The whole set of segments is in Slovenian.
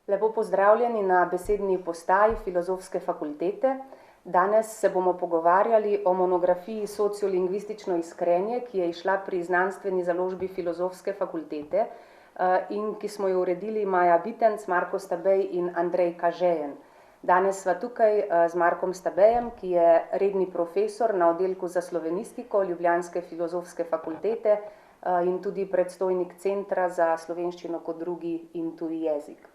Lepo pozdravljeni na besedni postaji Filozofske fakultete. Danes se bomo pogovarjali o monografiji Sociolingvistično iskrenje, ki je izšla pri znanstveni založbi Filozofske fakultete in ki smo jo uredili Maja Bitenc, Marko Stabej in Andrej Kažejen. Danes sva tukaj z Markom Stabejem, ki je redni profesor na oddelku za slovenistiko Ljubljanske filozofske fakultete in tudi predstojnik Centra za slovenščino kot drugi in tuji jezik.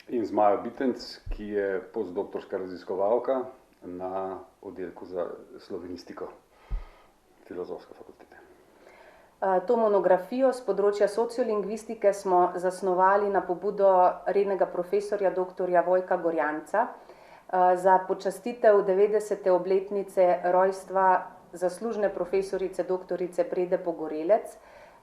In z Majo Bitenc, ki je postdoktorska raziskovalka na oddelku za slovenistiko Filozofske fakultete. To monografijo z področja sociolingvistike smo zasnovali na pobudo rednega profesorja dr. Vojka Gorjanca za počastitev 90. obletnice rojstva zaslužne profesorice dr. Brede Pogorelec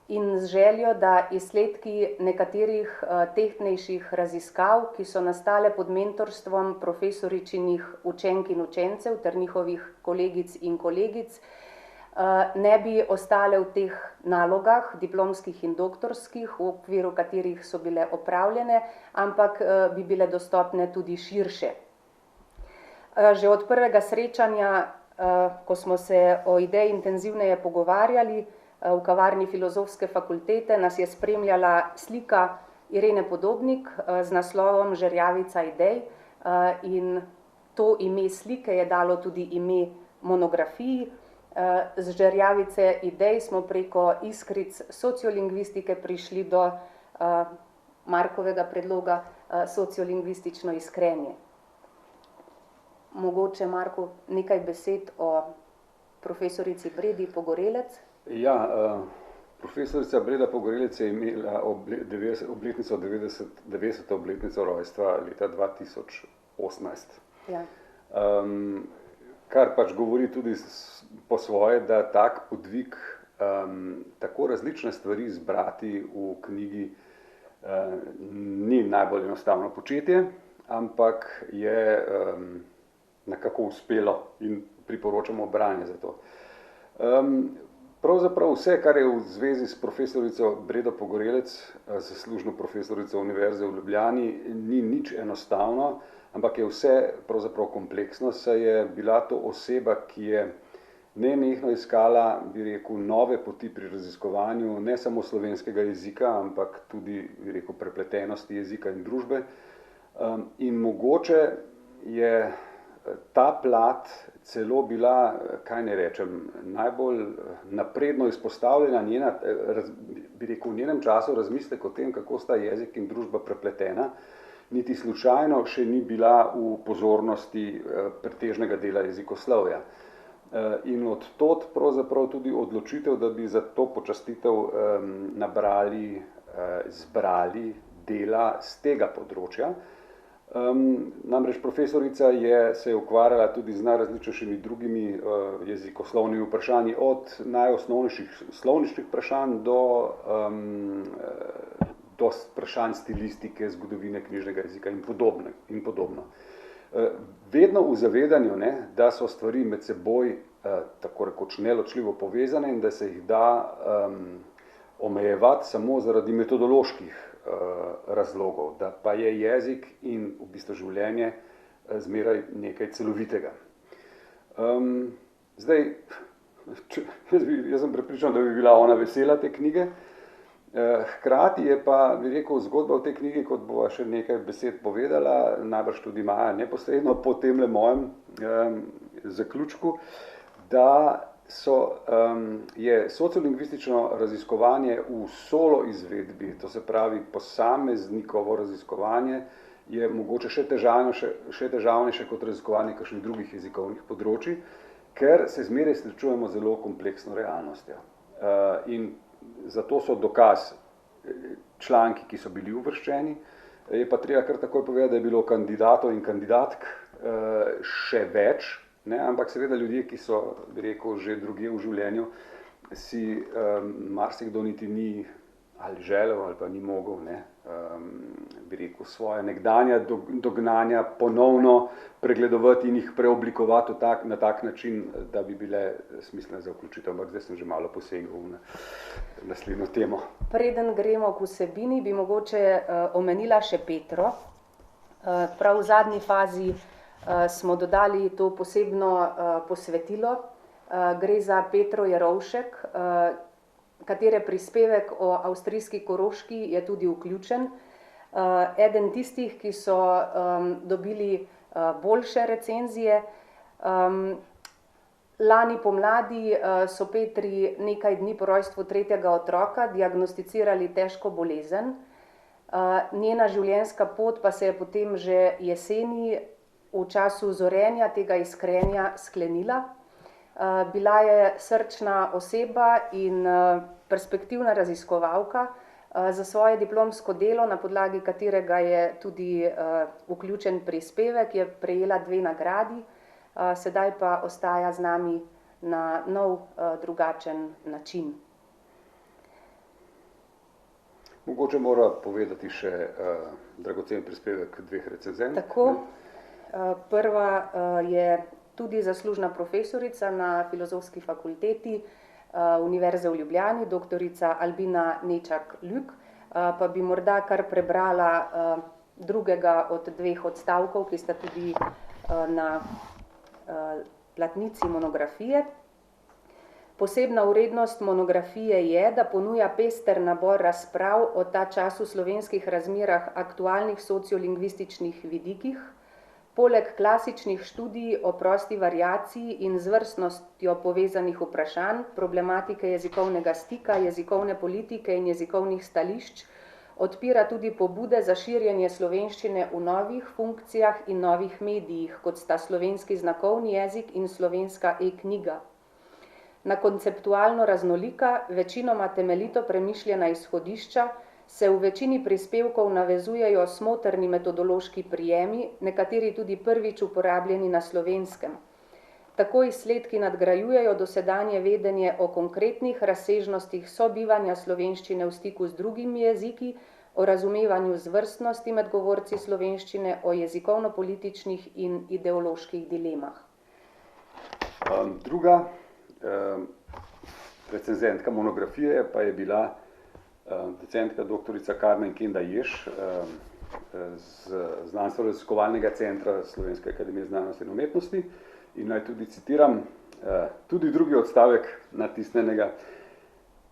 in z željo, da izsledki nekaterih tehtnejših raziskav, ki so nastale pod mentorstvom profesoričinih učenk in učencev ter njihovih kolegic in kolegic, ne bi ostale v teh nalogah, diplomskih in doktorskih, v okviru katerih so bile opravljene, ampak bi bile dostopne tudi širše. Že od prvega srečanja, ko smo se o ideji intenzivneje pogovarjali, v kavarni Filozofske fakultete nas je spremljala slika Irene Podobnik z naslovom Žerjavica idej in to ime slike je dalo tudi ime monografiji. Z Žerjavice idej smo preko iskric sociolingvistike prišli do Markovega predloga Sociolingvistično iskrenje. Mogoče, Marko, nekaj besed o profesorici Bredi Pogorelec? Ja, profesorica Breda Pogorelec je imela obletnico 90. obletnico rojstva leta 2018. Ja. Kar pač govori tudi po svoje, da tak podvig tako različne stvari zbrati v knjigi ni najbolj enostavno početje, ampak je nekako uspelo in priporočamo branje za to. Pravzaprav vse, kar je v zvezi s profesorico Bredo Pogorelec, zaslužno profesorico Univerze v Ljubljani, ni nič enostavno, ampak je vse pravzaprav kompleksno, saj je bila to oseba, ki je nenehno iskala, bi rekel, nove poti pri raziskovanju, ne samo slovenskega jezika, ampak tudi, bi rekel, prepletenosti jezika in družbe. In mogoče je ta plat celo bila, kaj ne rečem, najbolj napredno izpostavljena bi rekel, v njenem času razmislek o tem, kako sta jezik in družba prepletena, niti slučajno še ni bila v pozornosti pretežnega dela jezikoslovja. In od tod pravzaprav tudi odločitev, da bi za to počastitev zbrali dela z tega področja. Namreč profesorica se je ukvarjala tudi z najrazličnejšimi drugimi jezikoslovnimi vprašanji, od najosnovnejših slovničnih vprašanj do vprašanj stilistike, zgodovine knjižnega jezika in podobno. Vedno v zavedanju, da so stvari med seboj tako rekoč neločljivo povezane in da se jih da omejevati samo zaradi metodoloških razlogov, da pa je jezik in v bistvu življenje zmeraj nekaj celovitega. Zdaj, jaz sem prepričan, da bi bila ona vesela te knjige, hkrati je pa, bi rekel, zgodba v tej knjigi, kot bova še nekaj besed povedala, najbrž tudi Maja neposredno po temle mojem zaključku, da je sociolingvistično raziskovanje v solo izvedbi, to se pravi posameznikovo raziskovanje, je mogoče še težavnejše kot raziskovanje kakšnih drugih jezikovnih področij, ker se zmeraj srečujemo zelo kompleksno realnostjo. In zato so dokaz članki, ki so bili uvrščeni, je pa treba kar takoj povedati, da je bilo kandidatov in kandidatk še več, ampak seveda ljudje, ki so, bi rekel, že drugje v življenju, si marsikdo niti ni ali želel ali pa ni mogel, bi rekel, svoje nekdanja dognanja ponovno pregledovati in jih preoblikovati na tak način, da bi bile smiselne za vključitev. Ampak zdaj sem že malo posegel na naslednjo temo. Preden gremo k vsebini, bi mogoče omenila še Petro, Prav v zadnji fazi smo dodali to posebno posvetilo. Gre za Petro Jerovšek, katere prispevek o avstrijski Koroški je tudi vključen. Eden tistih, ki so dobili boljše recenzije. Lani pomladi so Petri nekaj dni po rojstvu tretjega otroka diagnosticirali težko bolezen. Njena življenjska pot pa se je potem že jeseni v času zorenja tega iskrenja sklenila. Bila je srčna oseba in perspektivna raziskovalka. Za svoje diplomsko delo, na podlagi katerega je tudi vključen prispevek, je prejela 2 nagradi, sedaj pa ostaja z nami na nov, drugačen način. Mogoče mora povedati še dragocen prispevek 2 recenzentk. Tako. Prva je tudi zaslužna profesorica na Filozofski fakulteti Univerze v Ljubljani, doktorica Albina Nečak-Lük, pa bi morda kar prebrala drugega od 2 odstavkov, ki sta tudi na platnici monografije. Posebna vrednost monografije je, da ponuja pester nabor razprav o ta čas v slovenskih razmerah aktualnih sociolingvističnih vidikih. Poleg klasičnih študij o prosti variaciji in zvrstnostjo povezanih vprašanj, problematike jezikovnega stika, jezikovne politike in jezikovnih stališč, odpira tudi pobude za širjenje slovenščine v novih funkcijah in novih medijih, kot sta slovenski znakovni jezik in slovenska e-knjiga. Na konceptualno raznolika, večinoma temeljito premišljena izhodišča se v večini prispevkov navezujejo smotrni metodološki prijemi, nekateri tudi prvič uporabljeni na Slovenskem. Tako izsledki nadgrajujejo dosedanje vedenje o konkretnih razsežnostih sobivanja slovenščine v stiku z drugimi jeziki, o razumevanju zvrstnosti med govorci slovenščine, o jezikovno-političnih in ideoloških dilemah. Druga recenzentka monografije pa je bila docentka doktorica Karmen Kenda Jež z Znanstveno-raziskovalnega centra Slovenske akademije znanosti in umetnosti. In naj tudi citiram tudi drugi odstavek natisnenega.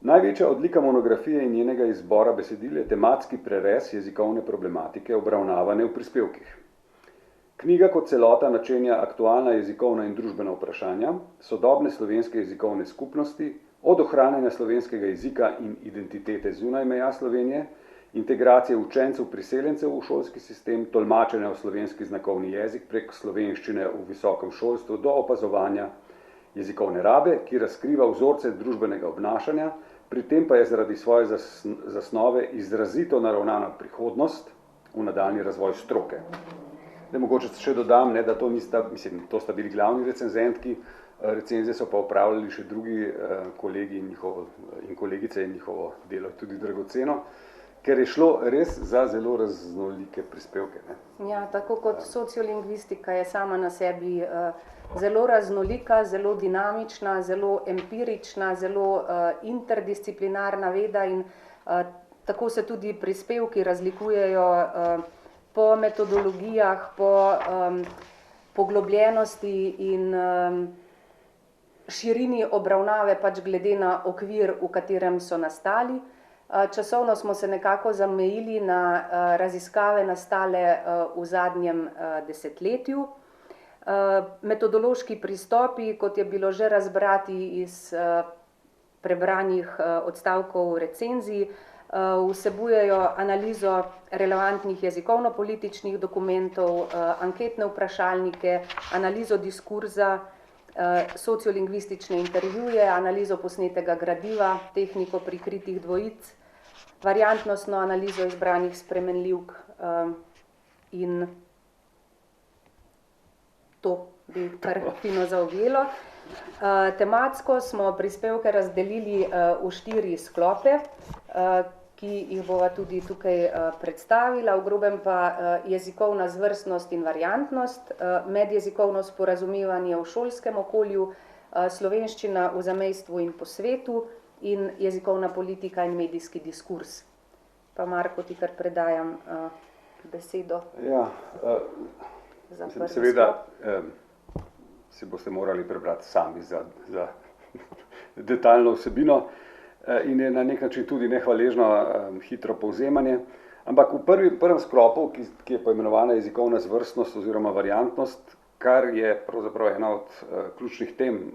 Največja odlika monografije in njenega izbora besedil je tematski prerez jezikovne problematike, obravnavane v prispevkih. Knjiga kot celota načenja aktualna jezikovna in družbena vprašanja, sodobne slovenske jezikovne skupnosti, od ohranjanja slovenskega jezika in identitete zunaj meja Slovenije, integracije učencev priseljencev v šolski sistem, tolmačenja v slovenski znakovni jezik prek slovenščine v visokem šolstvu do opazovanja jezikovne rabe, ki razkriva vzorce družbenega obnašanja, pri tem pa je zaradi svoje zasnove izrazito naravnana prihodnost v nadaljnji razvoj stroke. Mogoče še dodam, da to sta bili glavni recenzentki, recenzije so pa opravljali še drugi kolegi in kolegice in njihovo delo tudi dragoceno, ker je šlo res za zelo raznolike prispevke. Ja, tako kot sociolingvistika je sama na sebi zelo raznolika, zelo dinamična, zelo empirična, zelo interdisciplinarna veda in tako se tudi prispevki razlikujejo po metodologijah, po poglobljenosti in širini obravnave pač glede na okvir, v katerem so nastali. Časovno smo se nekako zamejili na raziskave nastale v zadnjem desetletju. Metodološki pristopi, kot je bilo že razbrati iz prebranih odstavkov recenzij, vsebujejo analizo relevantnih jezikovno-političnih dokumentov, anketne vprašalnike, analizo diskurza, sociolingvistične intervjuje, analizo posnetega gradiva, tehniko prikritih dvojic, variantnostno analizo izbranih spremenljivk in to bi kar fino zaobjelo. Tematsko smo prispevke razdelili v 4 sklope, ki jih bova tudi tukaj predstavila, v grobem pa jezikovna zvrstnost in variantnost, medjezikovno sporazumevanje v šolskem okolju, slovenščina v zamejstvu in po svetu in jezikovna politika in medijski diskurs. Pa Marko, ti kar predajam besedo Ja, za mislim, prvi seveda sklop. si boste morali prebrati sami za detaljno vsebino in je na nek način tudi nehvaležno hitro povzemanje. Ampak v prvem sklopu, ki je poimenovana jezikovna zvrstnost oziroma variantnost, kar je pravzaprav ena od ključnih tem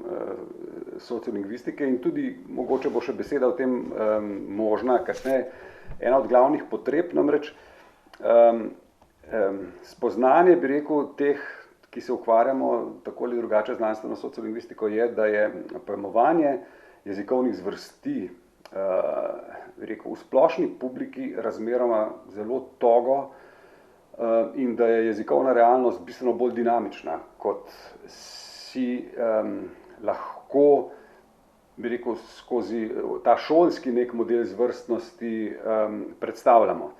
sociolingvistike in tudi mogoče bo še beseda o tem možna kasneje, ena od glavnih potreb, namreč spoznanje, bi rekel, teh, ki se ukvarjamo tako ali drugače znanstveno sociolingvistiko, je, da je pojmovanje jezikovnih zvrsti bi rekel, v splošni publiki razmeroma zelo togo in da je jezikovna realnost bistveno bolj dinamična, kot si lahko, bi rekel, skozi ta šolski nek model zvrstnosti predstavljamo.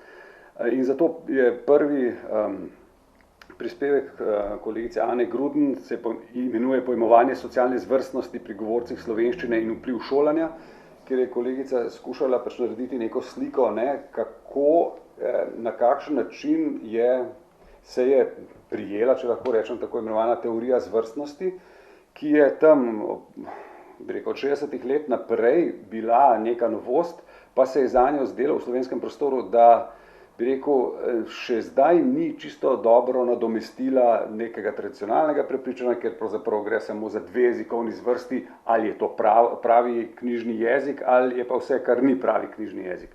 In zato je prvi prispevek kolegice Ane Gruden se imenuje Pojmovanje socialne zvrstnosti pri govorcih slovenščine in vpliv šolanja, kjer je kolegica skušala pač narediti neko sliko, kako, na kakšen način se je prijela, če lahko rečem, tako imenovana teorija zvrstnosti, ki je tam, bi rekel, od 60 let naprej bila neka novost, pa se je zanjo zdelo v slovenskem prostoru, da bi rekel, še zdaj ni čisto dobro nadomestila nekega tradicionalnega prepričanja, ker pravzaprav gre samo za dve jezikovni zvrsti, ali je to pravi knjižni jezik, ali je pa vse, kar ni pravi knjižni jezik.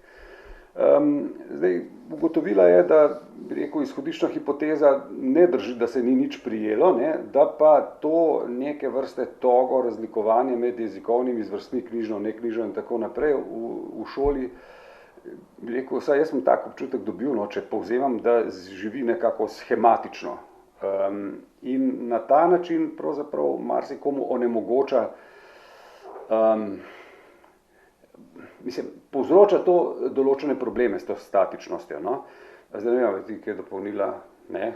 Zdaj, ugotovila je, da bi rekel, izhodiščna hipoteza ne drži, da se ni nič prijelo, da pa to neke vrste togo razlikovanje med jezikovnimi zvrstmi, knjižno, neknjižno in tako naprej v šoli, bi rekel, vsaj jaz sem tak občutek dobil, če povzemam, da živi nekako shematično. In na ta način pravzaprav marsikomu onemogoča, povzroča to določene probleme s to statičnostjo. Zdaj ne vem, ti, ki je dopolnila, ne.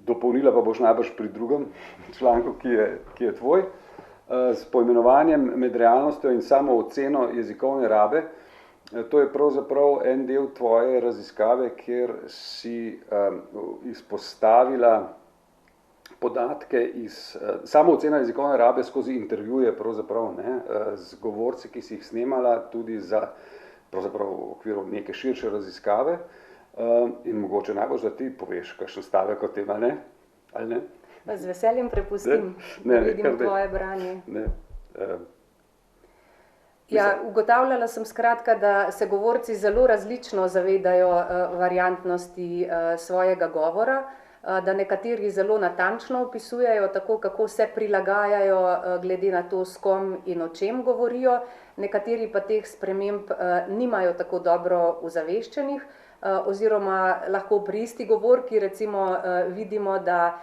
Dopolnila pa boš najbrž pri drugem članku, ki je tvoj, s poimenovanjem med realnostjo in samo oceno jezikovne rabe. To je pravzaprav en del tvoje raziskave, kjer si izpostavila podatke iz samo ocena jezikovne rabe skozi intervjuje pravzaprav, z govorci, ki si jih snemala tudi za pravzaprav v okviru neke širše raziskave. In mogoče najbolj, da ti poveš kakšen stavek o tem, ali ne? Z veseljem prepustim, da vidim tvoje branje. Ugotavljala sem skratka, da se govorci zelo različno zavedajo variantnosti svojega govora, da nekateri zelo natančno opisujejo tako, kako se prilagajajo glede na to, s kom in o čem govorijo, nekateri pa teh sprememb nimajo tako dobro ozaveščenih, oziroma lahko pri isti govorki recimo vidimo, da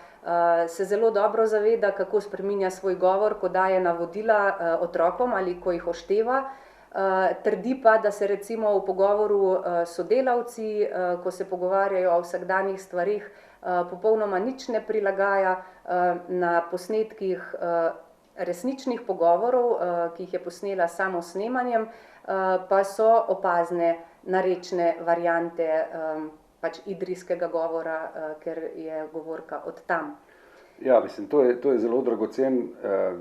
se zelo dobro zaveda, kako spreminja svoj govor, ko daje navodila otrokom ali ko jih ošteva. Trdi pa, da se recimo v pogovoru sodelavci, ko se pogovarjajo o vsakdanjih stvarih, popolnoma nič ne prilagaja. Na posnetkih resničnih pogovorov, ki jih je posnela samo s snemanjem, pa so opazne narečne variante pač idrijskega govora, ker je govorka od tam. Ja, mislim, to je zelo dragocen,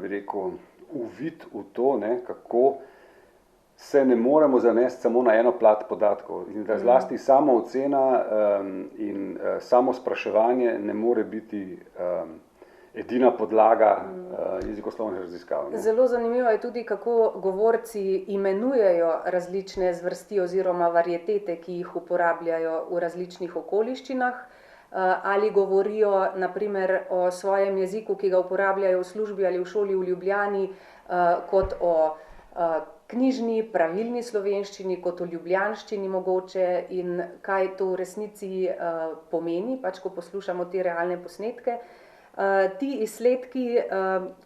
bi rekel, uvid v to, kako se ne moremo zanesti samo na eno plat podatkov. In da zlasti samo ocena in samo spraševanje ne more biti edina podlaga jezikoslovnih raziskav. Zelo zanimivo je tudi, kako govorci imenujejo različne zvrsti oziroma varietete, ki jih uporabljajo v različnih okoliščinah, ali govorijo na primer o svojem jeziku, ki ga uporabljajo v službi ali v šoli v Ljubljani, kot o knjižni, pravilni slovenščini, kot o ljubljanščini mogoče, in kaj to v resnici pomeni, pač ko poslušamo te realne posnetke. Ti izsledki,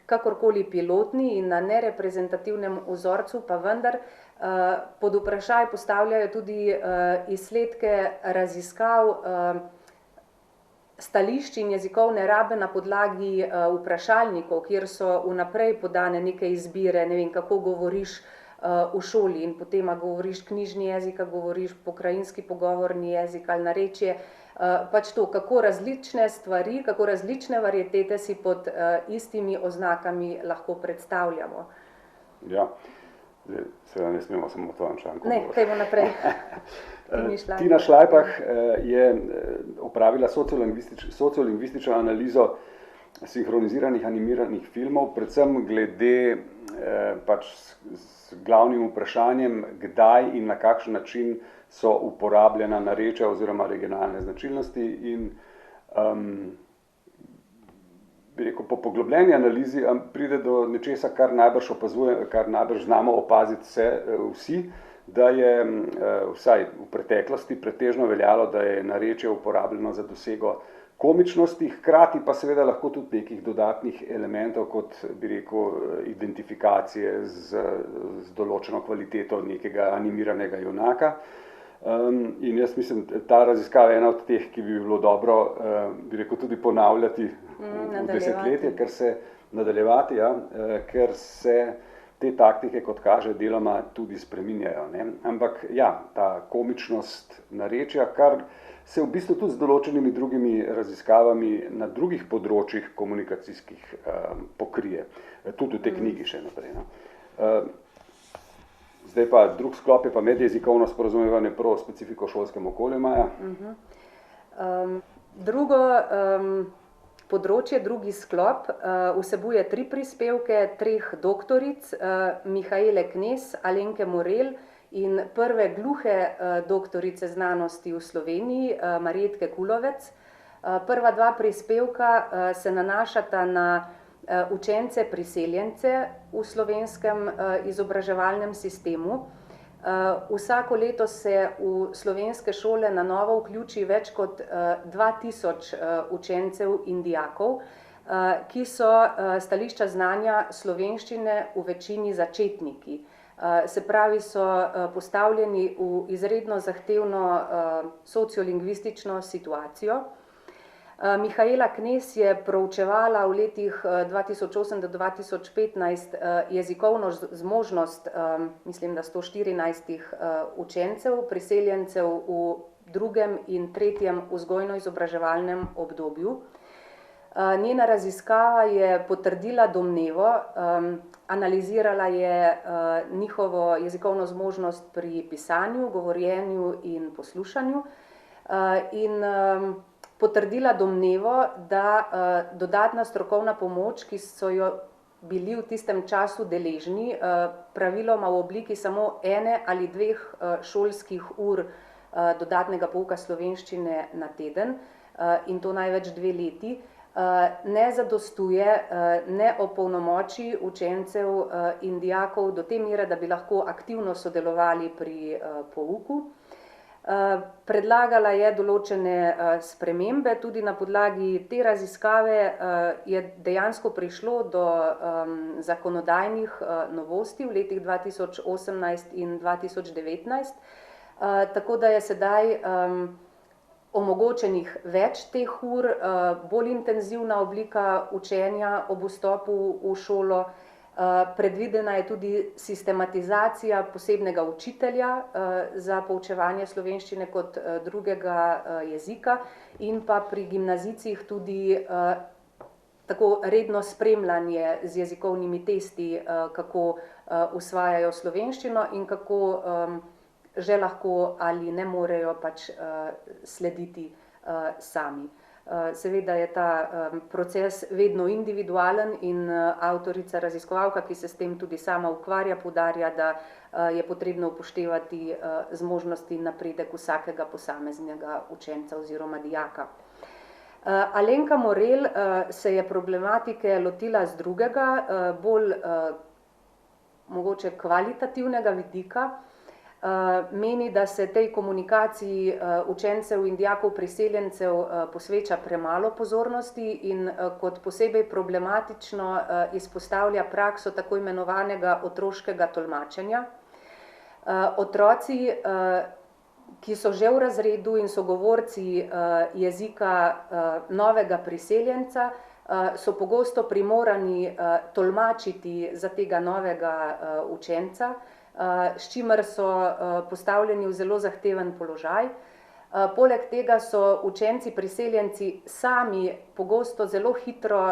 kakorkoli pilotni in na nereprezentativnem vzorcu, pa vendar pod vprašaj postavljajo tudi izsledke raziskav stališč in jezikovne rabe na podlagi vprašalnikov, kjer so vnaprej podane neke izbire, ne vem, kako govoriš v šoli in potem govoriš knjižni jezik, govoriš pokrajinski pogovorni jezik ali narečje. Pač to, kako različne stvari, kako različne varietete si pod istimi oznakami lahko predstavljamo. Ja, seveda ne smemo samo v tvojem članku. Ne, kajmo naprej. Tina Šlajbah je opravila sociolingvistično analizo sinhroniziranih animiranih filmov, predvsem glede pač s glavnim vprašanjem, kdaj in na kakšen način so uporabljena narečja oziroma regionalne značilnosti in bi rekel, po poglobljeni analizi pride do nečesa, kar najbrž opazuje, kar najbrž znamo opaziti vsi, da je vsaj v preteklosti pretežno veljalo, da je narečje uporabljeno za dosego komičnosti, hkrati pa seveda lahko tudi nekih dodatnih elementov, kot bi rekel, identifikacije z določeno kvaliteto nekega animiranega junaka. In jaz mislim, ta raziskava je ena od teh, ki bi bilo dobro, bi rekel, tudi ponavljati v desetletje, ker se te taktike, kot kaže, deloma tudi spreminjajo. Ne? Ampak ja, ta komičnost narečja, kar se v bistvu tudi z določenimi drugimi raziskavami na drugih področjih komunikacijskih pokrije. Tudi v tej knjigi še naprej. No? Zdaj pa drug sklop je pa medjezikovno sporazumevanje prav specifiko v šolskem okolju, Maja. Drugo področje, drugi sklop, vsebuje 3 prispevke 3 doktoric, Mihaele Knez, Alenke Morel in prve gluhe doktorice znanosti v Sloveniji, Marjetke Kulovec. Prva 2 prispevka se nanašata na učence priseljence v slovenskem izobraževalnem sistemu. Vsako leto se v slovenske šole na novo vključi več kot 2000 učencev in dijakov, ki so stališča znanja slovenščine v večini začetniki. Se pravi, so postavljeni v izredno zahtevno sociolingvistično situacijo. Mihaela Knez je proučevala v letih 2008 do 2015 jezikovno zmožnost, mislim, da 114 učencev, priseljencev v 2. in 3. vzgojno-izobraževalnem obdobju. Njena raziskava je potrdila domnevo, analizirala je njihovo jezikovno zmožnost pri pisanju, govorjenju in poslušanju in potrdila domnevo, da dodatna strokovna pomoč, ki so jo bili v tistem času deležni, praviloma v obliki samo 1 ali 2 šolskih ur dodatnega pouka slovenščine na teden, in to največ 2 leti, ne zadostuje, ne opolnomoči učencev in dijakov do te mere, da bi lahko aktivno sodelovali pri pouku. Predlagala je določene spremembe, tudi na podlagi te raziskave je dejansko prišlo do zakonodajnih novosti v letih 2018 in 2019, tako da je sedaj omogočenih več teh ur, bolj intenzivna oblika učenja ob vstopu v šolo. Predvidena je tudi sistematizacija posebnega učitelja za poučevanje slovenščine kot drugega jezika in pa pri gimnazijcih tudi tako redno spremljanje z jezikovnimi testi, kako usvajajo slovenščino in kako že lahko ali ne morejo pač slediti sami. Seveda je ta proces vedno individualen in avtorica raziskovalka, ki se s tem tudi sama ukvarja, poudarja, da je potrebno upoštevati zmožnosti in napredek vsakega posameznega učenca oziroma dijaka. Alenka Morel se je problematike lotila z drugega, bolj mogoče kvalitativnega vidika. Meni, da se tej komunikaciji učencev in dijakov priseljencev posveča premalo pozornosti in kot posebej problematično izpostavlja prakso tako imenovanega otroškega tolmačenja. Otroci, ki so že v razredu in so govorci jezika novega priseljenca, so pogosto primorani tolmačiti za tega novega učenca, s čimer so postavljeni v zelo zahteven položaj. Poleg tega so učenci priseljenci sami pogosto zelo hitro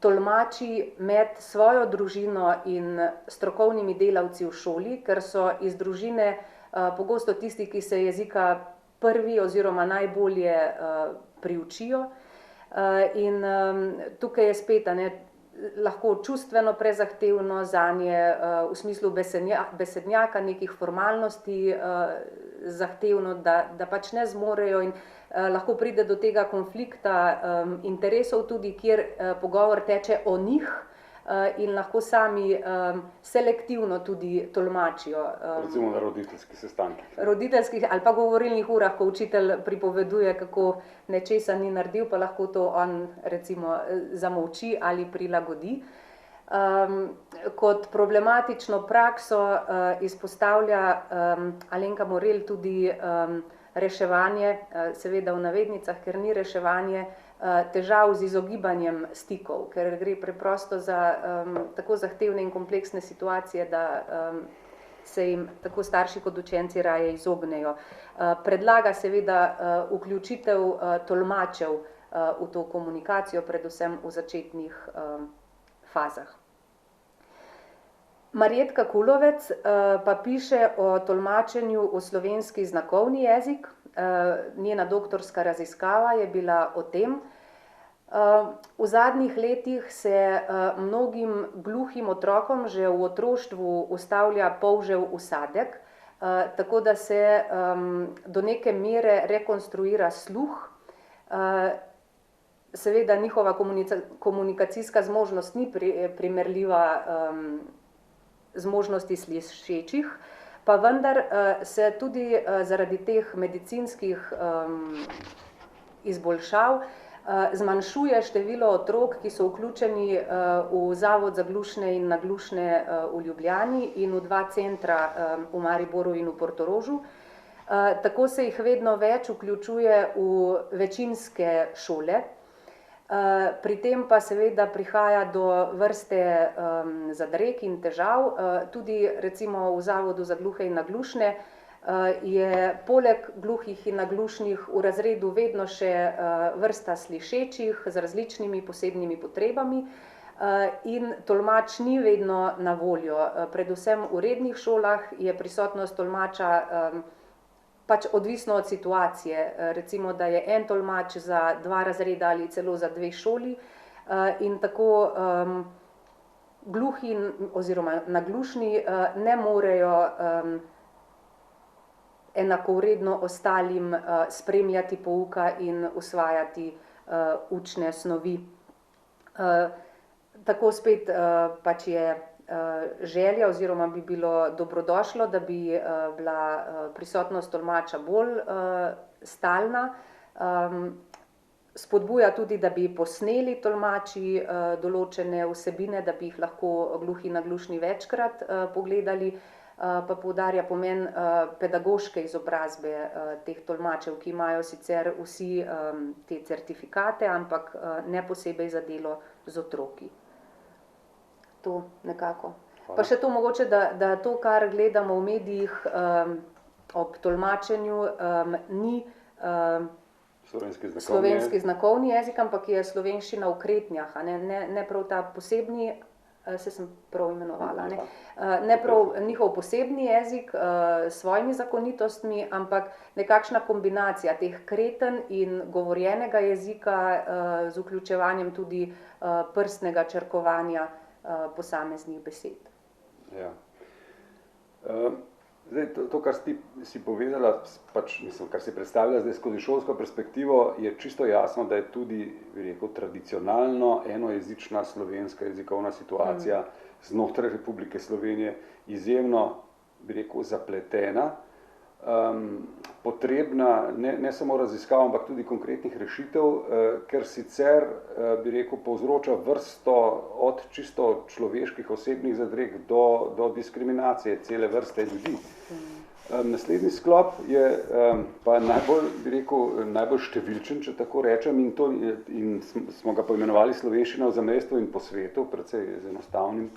tolmači med svojo družino in strokovnimi delavci v šoli, ker so iz družine pogosto tisti, ki se jezika prvi oziroma najbolje priučijo. In tukaj je spet lahko čustveno prezahtevno zanje, v smislu besednjaka, nekih formalnosti zahtevno, da pač ne zmorejo in lahko pride do tega konflikta interesov tudi, kjer pogovor teče o njih in lahko sami selektivno tudi tolmačijo. Recimo na roditeljskih sestankih. Roditeljskih ali pa govorilnih urah, ko učitelj pripoveduje, kako nečesa ni naredil, pa lahko to on recimo zamolči ali prilagodi. Kot problematično prakso izpostavlja Alenka Morel tudi reševanje, seveda v navednicah, ker ni reševanje težav z izogibanjem stikov, ker gre preprosto za tako zahtevne in kompleksne situacije, da se jim tako starši kot učenci raje izognejo. Predlaga seveda vključitev tolmačev v to komunikacijo, predvsem v začetnih fazah. Marjetka Kulovec pa piše o tolmačenju v slovenski znakovni jezik. Njena doktorska raziskava je bila o tem. V zadnjih letih se mnogim gluhim otrokom že v otroštvu ustavlja polžev usadek, tako da se do neke mere rekonstruira sluh. Seveda njihova komunikacijska zmožnost ni primerljiva zmožnosti slišečih, pa vendar se tudi zaradi teh medicinskih izboljšav zmanjšuje število otrok, ki so vključeni v Zavod za glušne in naglušne v Ljubljani in v 2 centra v Mariboru in v Portorožu. Tako se jih vedno več vključuje v večinske šole. Pri tem pa seveda prihaja do vrste zadreg in težav. Tudi recimo v Zavodu za gluhe in naglušne je poleg gluhih in naglušnih v razredu vedno še vrsta slišečih z različnimi posebnimi potrebami in tolmač ni vedno na voljo. Predvsem v rednih šolah je prisotnost tolmača pač odvisno od situacije, recimo, da je en tolmač za 2 razreda ali celo za 2 šoli in tako gluhi oziroma naglušni ne morejo enakovredno ostalim spremljati pouka in usvajati učne snovi. Tako spet pač je želja oziroma bi bilo dobrodošlo, da bi bila prisotnost tolmača bolj stalna. Spodbuja tudi, da bi posneli tolmači določene vsebine, da bi jih lahko gluhi in naglušni večkrat pogledali, pa poudarja pomen pedagoške izobrazbe teh tolmačev, ki imajo sicer vsi te certifikate, ampak ne posebej za delo z otroki. To nekako. Hvala. Pa še to mogoče, da to, kar gledamo v medijih ob tolmačenju, ni slovenski znakovni jezik, ampak je slovenščina v kretnjah, ne prav ta posebni, se sem prav imenovala, ne prav njihov posebni jezik s svojimi zakonitostmi, ampak nekakšna kombinacija teh kreten in govorjenega jezika z vključevanjem tudi prstnega črkovanja posameznih besed. Ja. Zdaj, to, kar si povedala, pač, mislim, kar si predstavlja zdaj skozi šolsko perspektivo, je čisto jasno, da je tudi, bi rekel, tradicionalno enojezična slovenska jezikovna situacija znotraj Republike Slovenije izjemno, bi rekel, zapletena, potrebna ne samo raziskav, ampak tudi konkretnih rešitev, ker sicer, bi rekel, povzroča vrsto od čisto človeških osebnih zadreg do diskriminacije cele vrste ljudi. Naslednji sklop je pa najbolj, bi rekel, najbolj številčen, če tako rečem, in smo ga poimenovali slovenščina v zamejstvu in po svetu, precej z enostavnim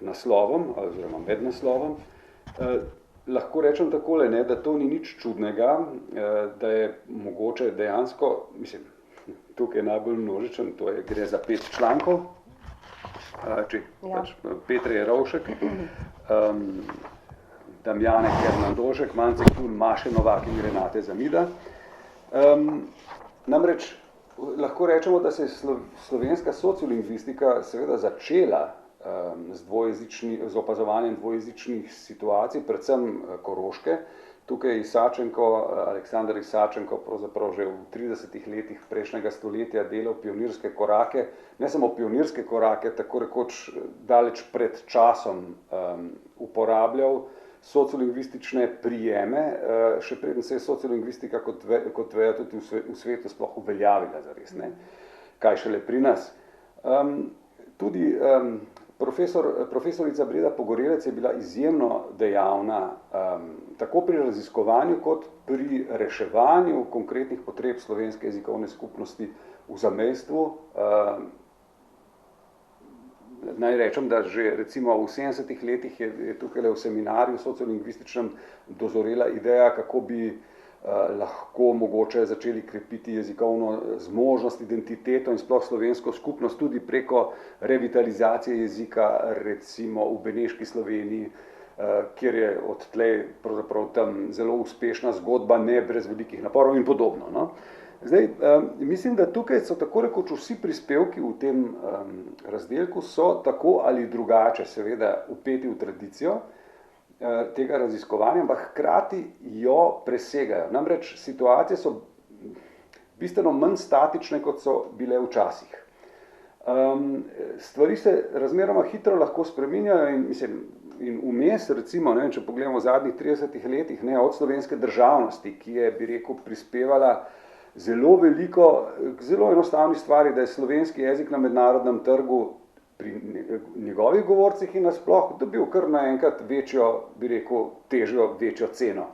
naslovom oziroma med naslovom. Lahko rečem takole, ne, da to ni nič čudnega, da je mogoče dejansko, mislim, tukaj je najbolj množičen, gre za 5 člankov, pač Petre Jerovšek, Damjane Kern-Andoljšek, Mance Kljun, Maše Novak in Renate Zamida. Namreč lahko rečemo, da se je slovenska sociolingvistika seveda začela z opazovanjem dvojezičnih situacij, predvsem koroške. Tukaj Aleksandar Isačenko pravzaprav že v 30 letih prejšnjega stoletja delal pionirske korake, ne samo pionirske korake, tako rekoč daleč pred časom uporabljal sociolingvistične prijeme, še preden se je sociolingvistika kot veja tudi v svetu sploh uveljavila zares, ne? Kaj šele pri nas. Tudi profesorica Breda Pogorelec je bila izjemno dejavna tako pri raziskovanju kot pri reševanju konkretnih potreb slovenske jezikovne skupnosti v zamejstvu. Naj rečem, da že recimo v 70 letih je tukaj v seminarju sociolingvističnem dozorela ideja, kako bi lahko mogoče začeli krepiti jezikovno zmožnost, identiteto in sploh slovensko skupnost tudi preko revitalizacije jezika, recimo v Beneški Sloveniji, kjer je odtlej pravzaprav tam zelo uspešna zgodba, ne brez velikih naporov in podobno, no. Zdaj, mislim, da tukaj so tako rekoč vsi prispevki v tem razdelku so tako ali drugače seveda vpeti v tradicijo tega raziskovanja, ampak hkrati jo presegajo. Namreč situacije so bistveno manj statične, kot so bile včasih. Stvari se razmeroma hitro lahko spreminjajo in vmes, recimo, ne, če pogledamo v zadnjih 30 letih, ne, od slovenske državnosti, ki je, bi rekel, prispevala zelo veliko, zelo enostavni stvari, da je slovenski jezik na mednarodnem trgu pri njegovih govorcih in nasploh dobil kar naenkrat večjo, bi rekel, težjo, večjo ceno.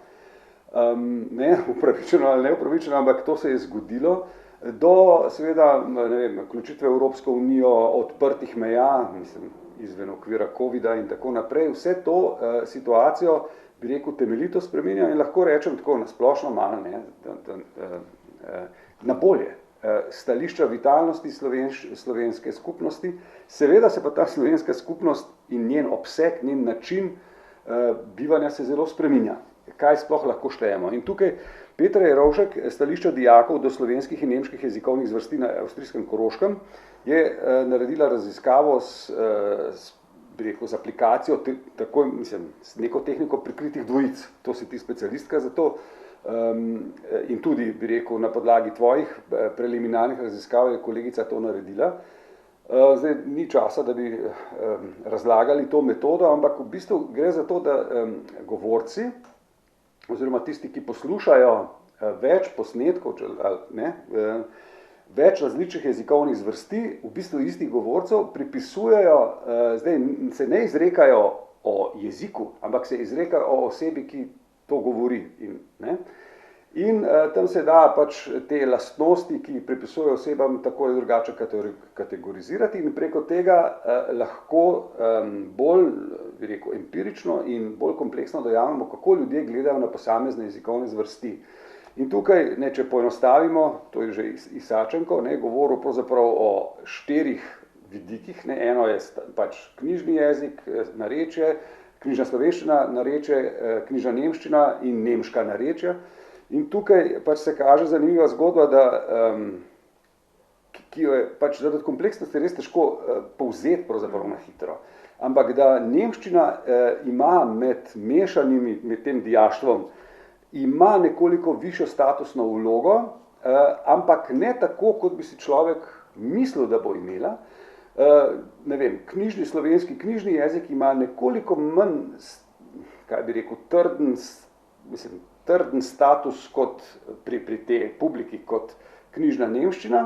Ne, upravičeno ali neupravičeno, ampak to se je zgodilo do, seveda, ne vem, vključitve v Evropsko unijo, odprtih meja, mislim, izven okvira covida in tako naprej. Vse to situacijo, bi rekel, temeljito spreminja in lahko rečem tako nasplošno malo, ne, na bolje. Stališča vitalnosti slovenske skupnosti, seveda se pa ta slovenska skupnost in njen obseg, njen način bivanja se zelo spreminja. Kaj sploh lahko štejemo? In tukaj Petra Jerovšek, stališča dijakov do slovenskih in nemških jezikovnih zvrsti na avstrijskem Koroškem, je naredila raziskavo z aplikacijo, tako, mislim, s neko tehniko prikritih dvojic. To si ti specialistka za to. In tudi, bi rekel, na podlagi tvojih preliminarnih raziskav je kolegica to naredila. Zdaj ni časa, da bi razlagali to metodo, ampak v bistvu gre za to, da govorci oziroma tisti, ki poslušajo več posnetkov, več različnih jezikovnih zvrsti, v bistvu istih govorcev pripisujejo, zdaj se ne izrekajo o jeziku, ampak se izrekajo o osebi, ki to govori. In tam se da pač te lastnosti, ki pripisujejo osebam, tako ali drugače kategorizirati in preko tega lahko bolj, bi rekel, empirično in bolj kompleksno dojamemo, kako ljudje gledajo na posamezne jezikovne zvrsti. In tukaj, ne, če poenostavimo, to je že Isačenko, ne, govoril pravzaprav o 4 vidikih, ne, eno je pač knjižni jezik, narečje, knjižna slovenščina, narečje, knjižna nemščina in nemška narečja. In tukaj pač se kaže zanimiva zgodba, ki jo je pač zaradi kompleksnosti res težko povzeti pravzaprav na hitro. Ampak da nemščina ima med mešanimi, med tem dijaštvom, ima nekoliko višjo statusno vlogo, ampak ne tako, kot bi si človek mislil, da bo imela. Ne vem, knjižni slovenski knjižni jezik ima nekoliko manj, kaj bi rekel, trden status kot pri tej publiki kot knjižna nemščina,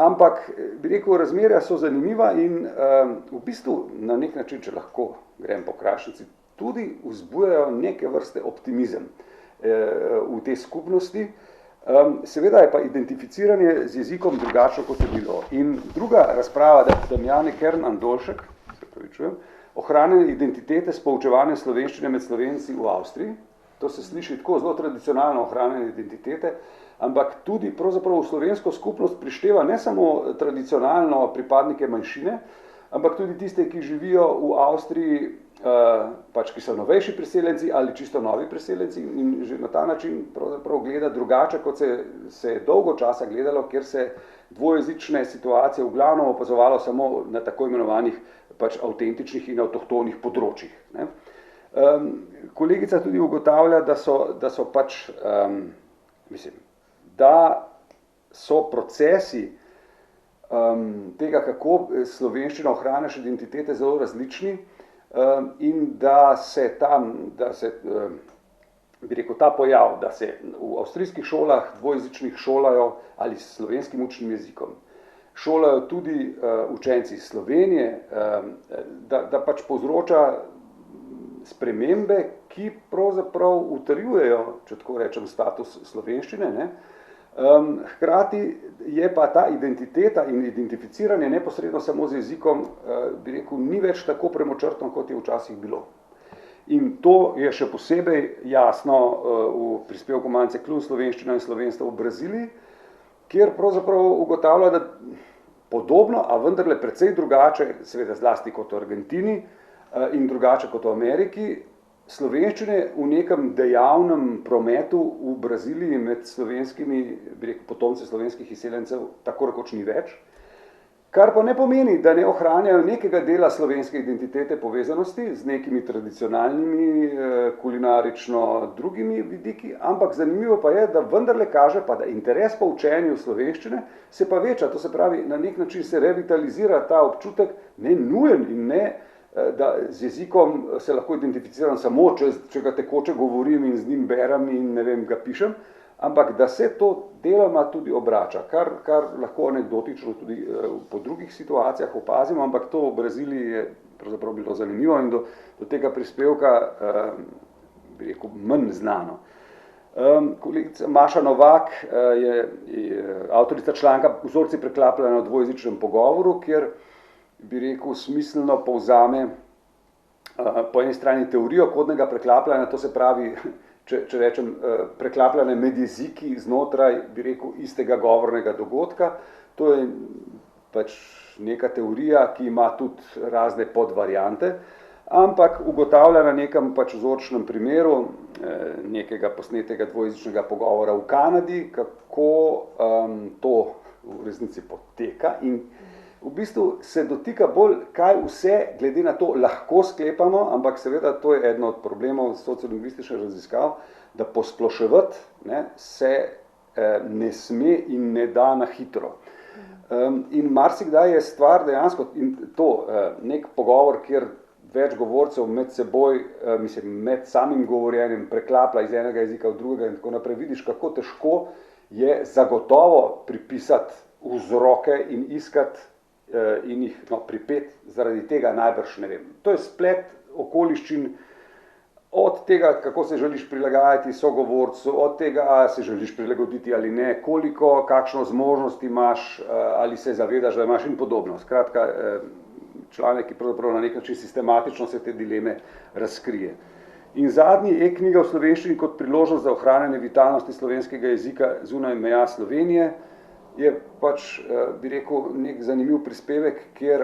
ampak bi rekel, razmerja so zanimiva in v bistvu na nek način, če lahko grem po krašnici, tudi vzbujajo neke vrste optimizem v tej skupnosti. Seveda je pa identificiranje z jezikom drugačno, kot je bilo. In druga razprava, Damjane Kern-Andoljšek, se pravičujem, ohranjanje identitete s poučevanjem slovenščine med Slovenci v Avstriji. To se sliši tako zelo tradicionalno ohranjanje identitete, ampak tudi pravzaprav v slovensko skupnost prišteva ne samo tradicionalno pripadnike manjšine, ampak tudi tiste, ki živijo v Avstriji, pač ki so novejši priseljenci ali čisto novi priseljenci in že na ta način pravzaprav gleda drugače, kot se je dolgo časa gledalo, kjer se dvojezične situacije v glavnem opazovalo samo na tako imenovanih pač avtentičnih in avtohtonih področjih. Ne. Kolegica tudi ugotavlja, da so pač, da so procesi tega, kako slovenščina ohranjaš identitete, zelo različni in da se bi rekel, ta pojav, da se v avstrijskih šolah dvojezičnih šolajo ali s slovenskim učnim jezikom, šolajo tudi učenci iz Slovenije, da pač povzroča spremembe, ki pravzaprav utrjujejo, če tako rečem, status slovenščine, ne. Hkrati je pa ta identiteta in identificiranje neposredno samo z jezikom, bi rekel, ni več tako premočrtno, kot je včasih bilo. In to je še posebej jasno v prispevku Mance Klun Slovenščina in slovenstvo v Braziliji, kjer pravzaprav ugotavlja, da podobno, a vendarle precej drugače, seveda zlasti kot v Argentini in drugače kot v Ameriki, slovenščine v nekem dejavnem prometu v Braziliji med slovenskimi, bi rekel, potomci slovenskih izseljencev tako rekoč ni več, kar pa ne pomeni, da ne ohranjajo nekega dela slovenske identitete povezanosti z nekimi tradicionalnimi, kulinarično drugimi vidiki, ampak zanimivo pa je, da vendarle kaže pa, da interes po učenju slovenščine se pa veča, to se pravi, na nek način se revitalizira ta občutek, ne nujen in ne, da z jezikom se lahko identificiram samo, če ga tekoče govorim in z njim berem in ne vem, ga pišem, ampak da se to deloma tudi obrača, kar lahko anekdotično tudi po drugih situacijah opazimo, ampak to v Braziliji je pravzaprav bilo zanimivo in do tega prispevka, bi rekel, manj znano. Kolegica Maša Novak je avtorica članka Vzorci preklapljanja v dvojezičnem pogovoru, kjer bi rekel, smiselno povzame po eni strani teorijo kodnega preklapljanja, to se pravi, če rečem, preklapljanje med jeziki znotraj, bi rekel, istega govornega dogodka. To je pač neka teorija, ki ima tudi razne podvariante, ampak ugotavlja na nekem pač vzorčnem primeru nekega posnetega dvojezičnega pogovora v Kanadi, kako to v resnici poteka in v bistvu se dotika bolj, kaj vse glede na to lahko sklepamo, ampak seveda to je eden od problemov sociolingvističnih raziskav, da posploševati se ne sme in ne da na hitro. In marsikdaj je stvar dejansko, in to nek pogovor, kjer več govorcev med seboj, med samim govorjenjem preklaplja iz enega jezika v drugega in tako naprej, vidiš, kako težko je zagotovo pripisati vzroke in iskati in jih pripet zaradi tega najbrž ne vem. To je splet okoliščin od tega, kako se želiš prilagajati sogovorcu, od tega, ali se želiš prilagoditi ali ne, koliko, kakšno zmožnost imaš, ali se zavedaš, da imaš in podobno. Skratka, članek, ki pravzaprav na nek način sistematično se te dileme razkrije. In zadnji e-knjiga v slovenščini kot priložnost za ohranjanje vitalnosti slovenskega jezika zunaj meja Slovenije je pač, bi rekel, nek zanimiv prispevek, kjer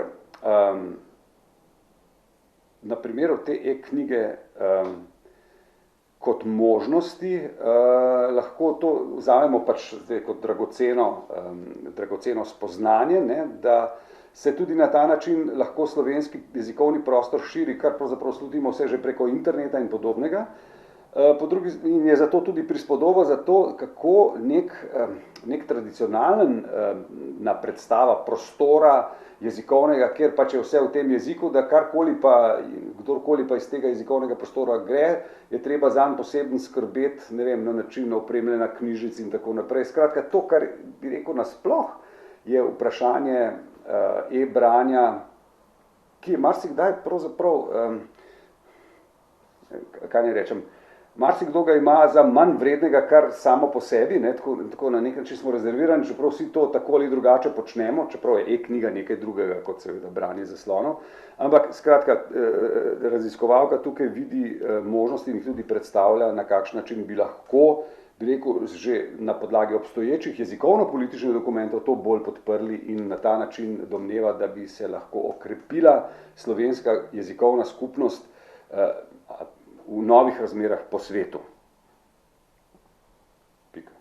na primeru te e-knjige kot možnosti lahko to vzamemo pač zdaj kot dragoceno spoznanje, ne, da se tudi na ta način lahko slovenski jezikovni prostor širi, kar pravzaprav slutimo vse že preko interneta in podobnega. In je zato tudi prispodoba za to, kako nek tradicionalna predstava prostora jezikovnega, kjer pač je vse v tem jeziku, da kdorkoli pa iz tega jezikovnega prostora gre, je treba zanj posebno skrbeti, ne vem, na način opremljena knjižnic in tako naprej. Skratka, to, kar bi rekel nasploh, je vprašanje e-branja, ki je marsikdaj pravzaprav, kaj ne rečem, marsikdo ga ima za manj vrednega, kar samo po sebi, ne, tako na nek način smo rezervirani, čeprav vsi to tako ali drugače počnemo, čeprav je e-knjiga nekaj drugega, kot seveda branje zaslonov. Ampak skratka, raziskovalka tukaj vidi možnosti in jih tudi predstavlja, na kakšen način bi lahko, bi rekel, že na podlagi obstoječih jezikovno-političnih dokumentov to bolj podprli in na ta način domneva, da bi se lahko okrepila slovenska jezikovna skupnost v novih razmerah po svetu. Pika.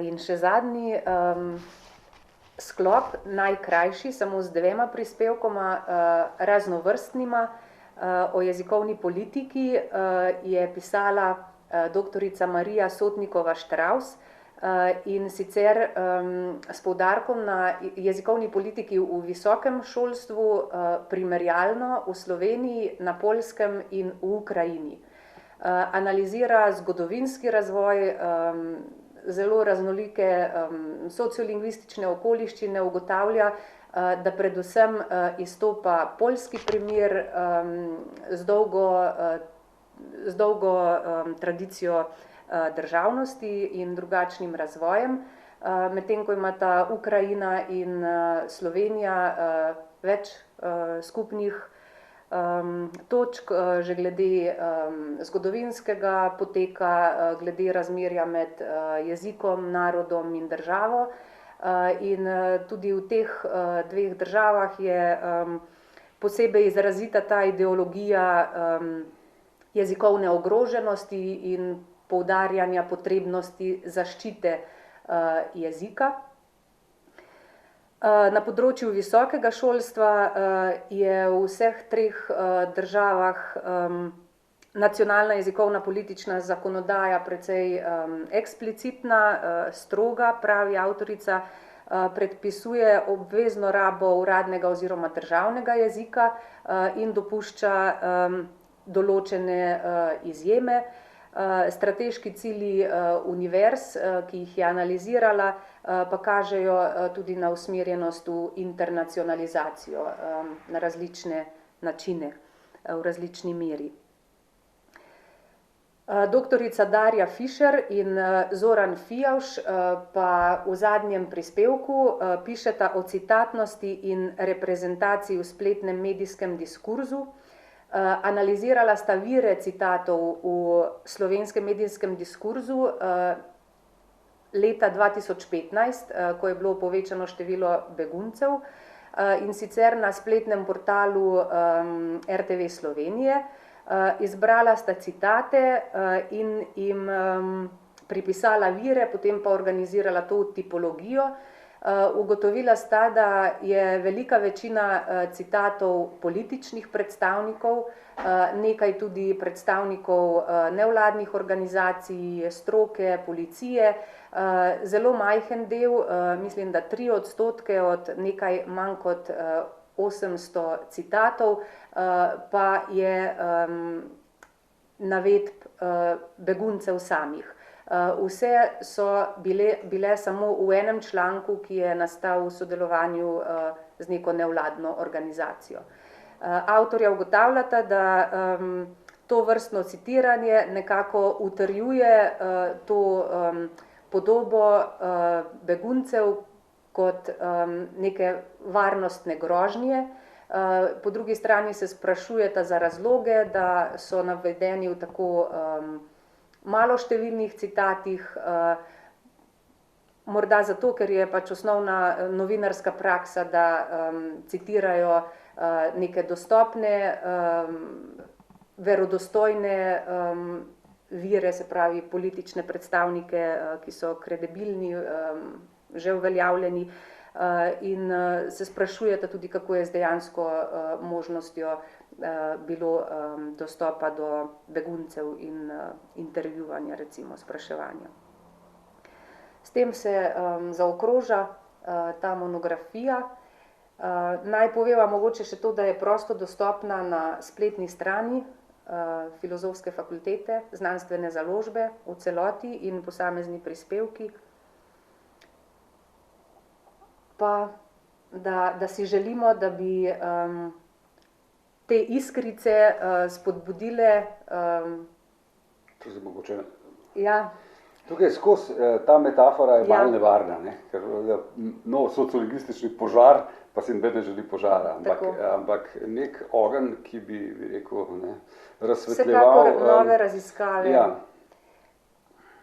In še zadnji sklop, najkrajši, samo z 2 prispevkoma, raznovrstnima, o jezikovni politiki, je pisala doktorica Marija Sotnikova-Štravs, in sicer s poudarkom na jezikovni politiki v visokem šolstvu, primerjalno v Sloveniji, na Poljskem in v Ukrajini. Analizira zgodovinski razvoj, zelo raznolike sociolingvistične okoliščine, ugotavlja, da predvsem izstopa poljski primer z dolgo tradicijo državnosti in drugačnim razvojem, medtem ko imata Ukrajina in Slovenija več skupnih točk, že glede zgodovinskega poteka, glede razmerja med jezikom, narodom in državo. In tudi v teh 2 državah je posebej izrazita ta ideologija jezikovne ogroženosti in poudarjanja potrebnosti zaščite jezika. Na področju visokega šolstva je v vseh 3 državah nacionalna jezikovna politična zakonodaja precej eksplicitna, stroga, pravi avtorica, predpisuje obvezno rabo uradnega oziroma državnega jezika in dopušča določene izjeme. Strateški cilji univerz, ki jih je analizirala, pa kažejo tudi na usmerjenost v internacionalizacijo na različne načine, v različni meri. Doktorica Darja Fišer in Zoran Fijavž pa v zadnjem prispevku pišeta o citatnosti in reprezentaciji v spletnem medijskem diskurzu. Analizirala sta vire citatov v slovenskem medijskem diskurzu leta 2015, ko je bilo povečano število beguncev, in sicer na spletnem portalu RTV Slovenije. Izbrala sta citate in jim pripisala vire, potem pa organizirala to tipologijo. Ugotovila sta, da je velika večina citatov političnih predstavnikov, nekaj tudi predstavnikov nevladnih organizacij, stroke, policije, zelo majhen del, mislim, da 3% od nekaj manj kot 800 citatov, pa je navedb beguncev samih. Vse so bile samo v enem članku, ki je nastal v sodelovanju z neko nevladno organizacijo. Avtorja ugotavljata, da to vrstno citiranje nekako utrjuje to podobo beguncev kot neke varnostne grožnje. Po drugi strani se sprašujeta za razloge, da so navedeni v tako maloštevilnih citatih, morda zato, ker je pač osnovna novinarska praksa, da citirajo neke dostopne, verodostojne vire, se pravi politične predstavnike, ki so kredibilni, že uveljavljeni, in se sprašujete tudi, kako je z dejansko možnostjo bilo dostopa do beguncev in intervjuvanja, recimo spraševanja. S tem se zaokroža ta monografija. Naj poveva mogoče še to, da je prosto dostopna na spletni strani Filozofske fakultete, znanstvene založbe v celoti in posamezni prispevki. Pa da si želimo, da bi te iskrice spodbudile. To se mogoče... Ja. Tukaj skozi ta metafora je malo nevarna, ne? Ker sociolingvistični požar, pa si vedno želi požara, ampak nek ogenj, ki bi rekel, razsvetljeval... Vsekakor nove raziskave. Ja.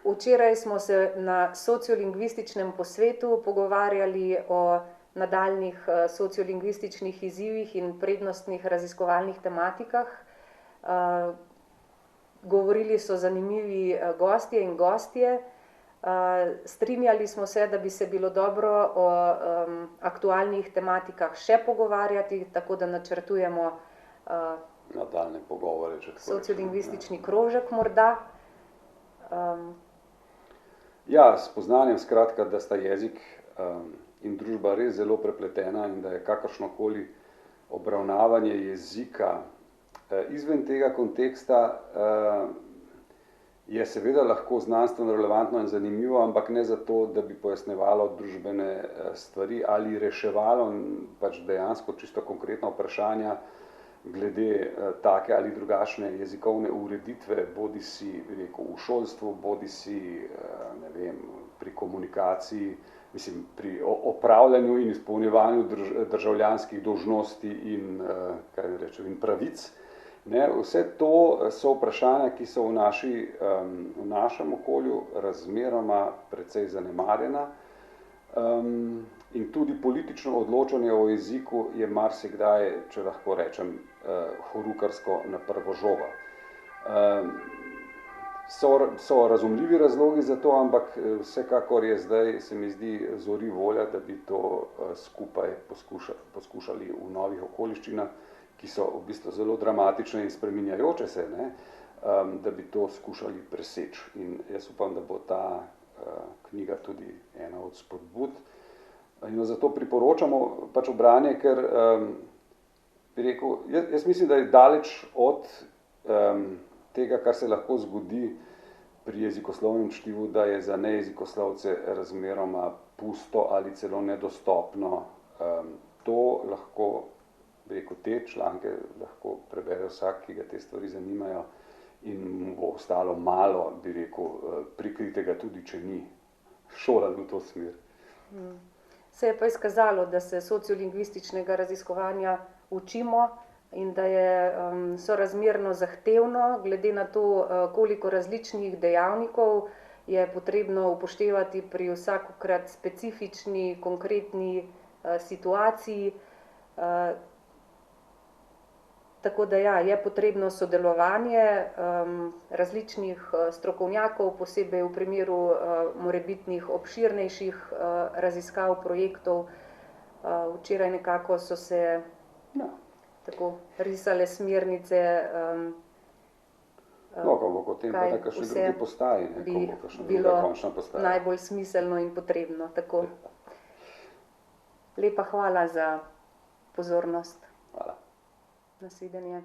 Včeraj smo se na sociolingvističnem posvetu pogovarjali o nadaljnih sociolingvističnih izzivih in prednostnih raziskovalnih tematikah. Govorili so zanimivi gostje in gostje. Strinjali smo se, da bi se bilo dobro o aktualnih tematikah še pogovarjati, tako da načrtujemo nadaljne pogovore, sociolingvistični krožek morda. Ja, s poznanjem skratka, da sta jezik in družba res zelo prepletena in da je kakršnokoli obravnavanje jezika izven tega konteksta je seveda lahko znanstveno relevantno in zanimivo, ampak ne zato, da bi pojasnevalo družbene stvari ali reševalo pač dejansko čisto konkretna vprašanja glede take ali drugačne jezikovne ureditve, bodisi v šolstvu, bodisi ne vem, pri komunikaciji, mislim, pri opravljanju in izpolnjevanju državljanskih dolžnosti in, in pravic. Ne, vse to so vprašanja, ki so v našem okolju razmeroma precej zanemarjena. In tudi politično odločanje o jeziku je marsikdaj, če lahko rečem, horukarsko na prvo žogo. So razumljivi razlogi za to, ampak vsekakor je zdaj, se mi zdi, zori volja, da bi to skupaj poskušali v novih okoliščinah, ki so v bistvu zelo dramatične in spreminjajoče se, ne, da bi to skušali preseči. In jaz upam, da bo ta knjiga tudi ena od spodbud. In zato priporočamo pač v branje, ker bi rekel, jaz mislim, da je daleč od tega, kar se lahko zgodi pri jezikoslovnem čtivu, da je za nejezikoslovce razmeroma pusto ali celo nedostopno. To lahko, bi rekel, te članke lahko prebere vsak, ki ga te stvari zanimajo, in mu bo ostalo malo, bi rekel, prikritega tudi, če ni šolan v to smer. Se je pa izkazalo, da se sociolingvističnega raziskovanja učimo in da je sorazmerno zahtevno, glede na to, koliko različnih dejavnikov je potrebno upoštevati pri vsakokrat specifični, konkretni situaciji. Tako da ja, je potrebno sodelovanje različnih strokovnjakov, posebej v primeru morebitnih obširnejših raziskav, projektov. Včeraj nekako so se tako risale smernice, kaj vse bi bilo najbolj smiselno in potrebno. Tako. Lepa hvala za pozornost. Hvala. Nasvidenje.